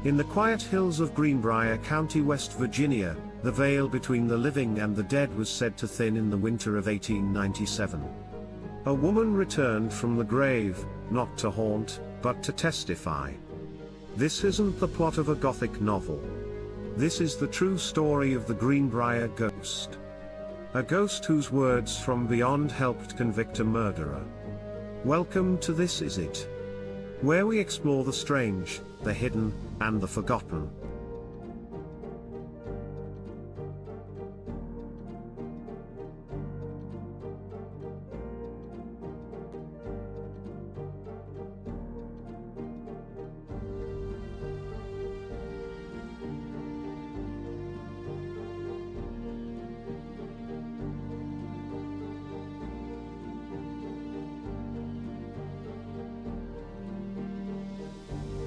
In the quiet hills of Greenbrier County, West Virginia, the veil between the living and the dead was said to thin in the winter of 1897. A woman returned from the grave, not to haunt, but to testify. This isn't the plot of a Gothic novel. This is the true story of the Greenbrier ghost. A ghost whose words from beyond helped convict a murderer. Welcome to This Is It, where we explore the strange, the hidden, and the forgotten.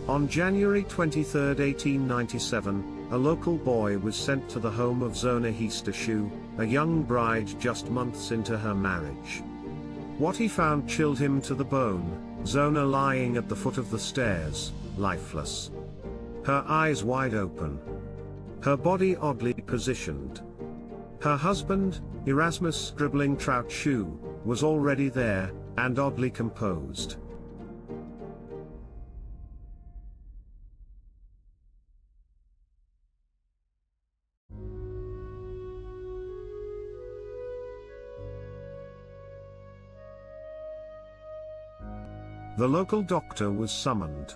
On January 23, 1897, a local boy was sent to the home of Zona Heaster, a young bride just months into her marriage. What he found chilled him to the bone: Zona lying at the foot of the stairs, lifeless. Her eyes wide open. Her body oddly positioned. Her husband, Erasmus Scribbling Trout Shoe, was already there, and oddly composed. The local doctor was summoned.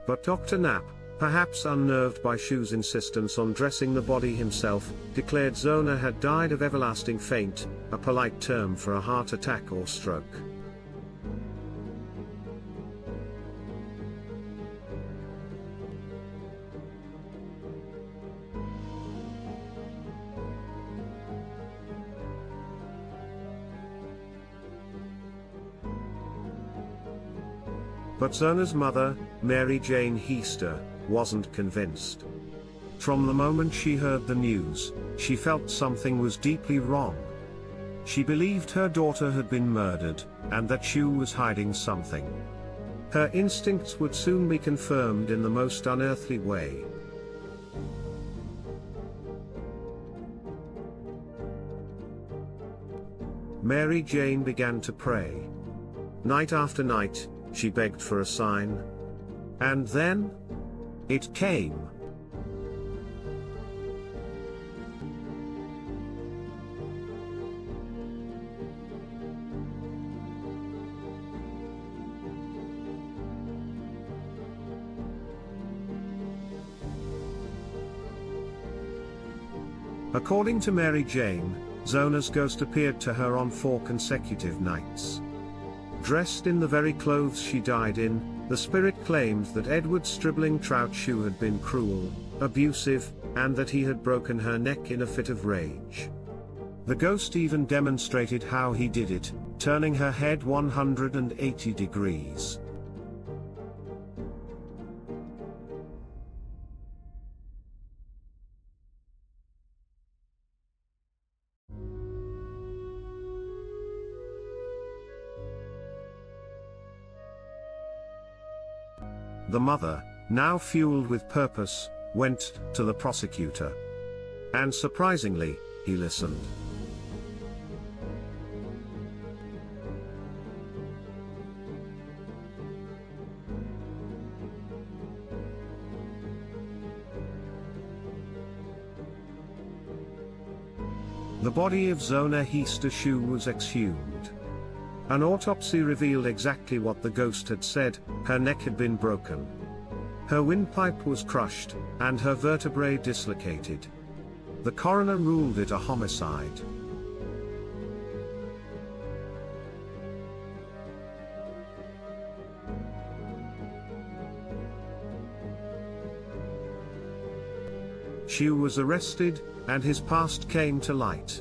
But Dr. Knapp, perhaps unnerved by Shu's insistence on dressing the body himself, declared Zona had died of everlasting faint, a polite term for a heart attack or stroke. But Zona's mother, Mary Jane Heaster, wasn't convinced. From the moment she heard the news, she felt something was deeply wrong. She believed her daughter had been murdered, and that Shu was hiding something. Her instincts would soon be confirmed in the most unearthly way. Mary Jane began to pray. Night after night, she begged for a sign. And then, it came. According to Mary Jane, Zona's ghost appeared to her on 4 consecutive nights. Dressed in the very clothes she died in, the spirit claimed that Edward Stribling Trout Shoe had been cruel, abusive, and that he had broken her neck in a fit of rage. The ghost even demonstrated how he did it, turning her head 180 degrees. The mother, now fueled with purpose, went to the prosecutor. And surprisingly, he listened. The body of Zona Heaster Shoe was exhumed. An autopsy revealed exactly what the ghost had said: her neck had been broken. Her windpipe was crushed, and her vertebrae dislocated. The coroner ruled it a homicide. Shu was arrested, and his past came to light.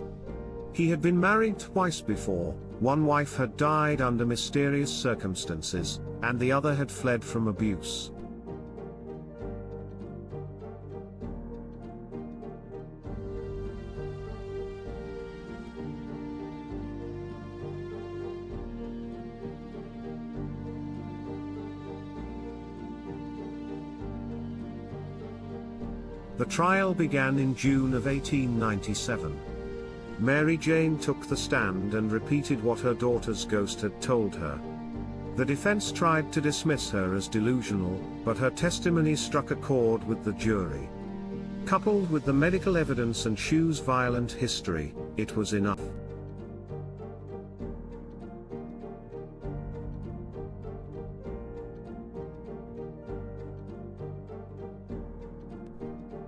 He had been married twice before. One wife had died under mysterious circumstances, and the other had fled from abuse. The trial began in June of 1897. Mary Jane took the stand and repeated what her daughter's ghost had told her. The defense tried to dismiss her as delusional, but her testimony struck a chord with the jury. Coupled with the medical evidence and Shu's violent history, it was enough.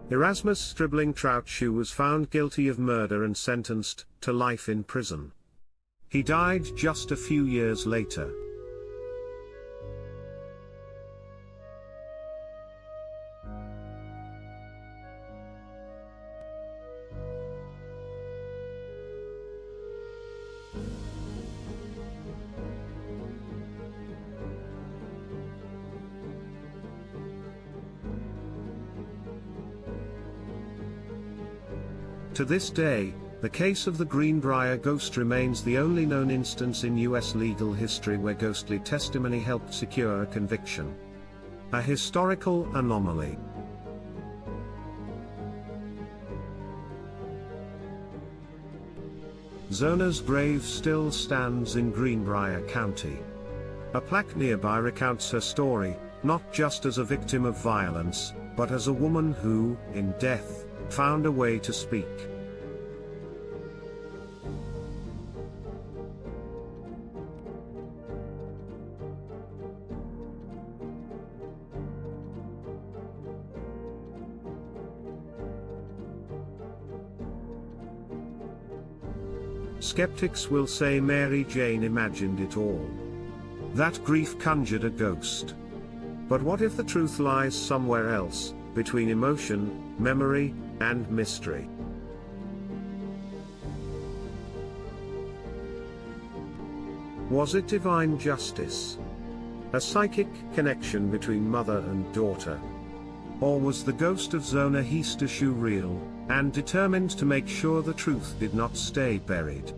Erasmus Stribling Trout Shu was found guilty of murder and sentenced to life in prison. He died just a few years later. To this day, the case of the Greenbrier ghost remains the only known instance in US legal history where ghostly testimony helped secure a conviction. A historical anomaly. Zona's grave still stands in Greenbrier County. A plaque nearby recounts her story, not just as a victim of violence, but as a woman who, in death, found a way to speak. Skeptics will say Mary Jane imagined it all. That grief conjured a ghost. But what if the truth lies somewhere else, between emotion, memory, and mystery? Was it divine justice? A psychic connection between mother and daughter? Or was the ghost of Zona Shu real, and determined to make sure the truth did not stay buried?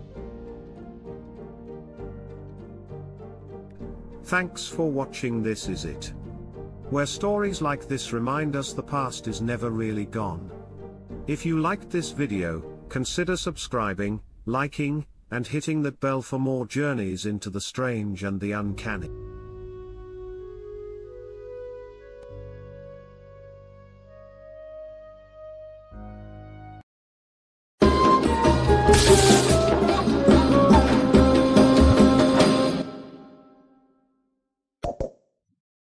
Thanks for watching. This is it. Where stories like this remind us the past is never really gone. If you liked this video, consider subscribing, liking, and hitting that bell for more journeys into the strange and the uncanny.